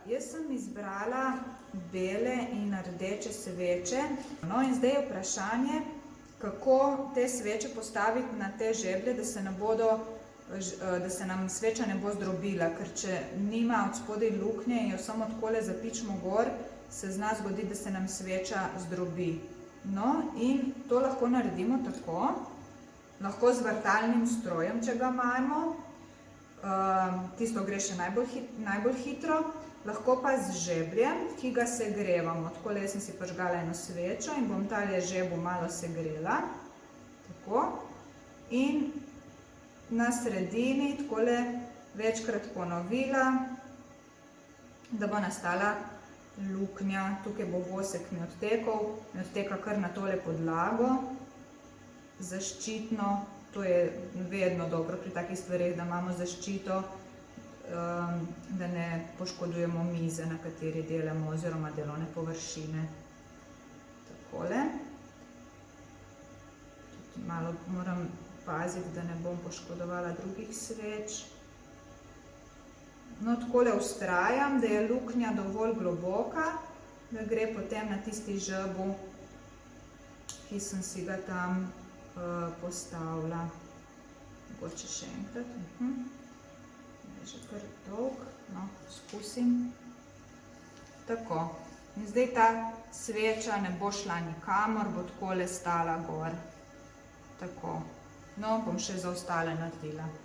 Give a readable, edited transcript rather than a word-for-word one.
Jaz sem izbrala bele in rdeče sveče. No, in zdaj je vprašanje, kako te sveče postaviti na te žeblje, da se nam sveča ne bo zdrobila, ker če nima od spodaj luknje in jo samo takole zapičimo gor, se zna zgoditi, da se nam sveča zdrobi. No, in to lahko naredimo tako, lahko z vrtalnim strojem, če ga imamo, tisto gre še najbolj hitro, lahko pa z žebljem, ki ga segrevamo. Takole jaz sem si prižgala eno svečo in bom tale žebelj malo segrela. Tako. In na sredini takole večkrat ponovila, da bo nastala luknja. Tukaj bo vosek mi odtekal, mi odteka kar na tole podlago, zaščitno. To je vedno dobro pri takih stvareh, da imamo zaščito, da ne poškodujemo mize, na kateri delamo, oziroma delovne površine. Takole. Tudi malo moram paziti, da ne bom poškodovala drugih sveč. No, takole vztrajam, da je luknja dovolj globoka, da gre potem na tisti žebelj, ki sem si ga tam postavila. Mogoče še enkrat. Je že kar dolg. No, poskusim. Tako. In zdaj ta sveča ne bo šla nikamor, bo takole stala gor. Tako. No, bom še za ostale naredila.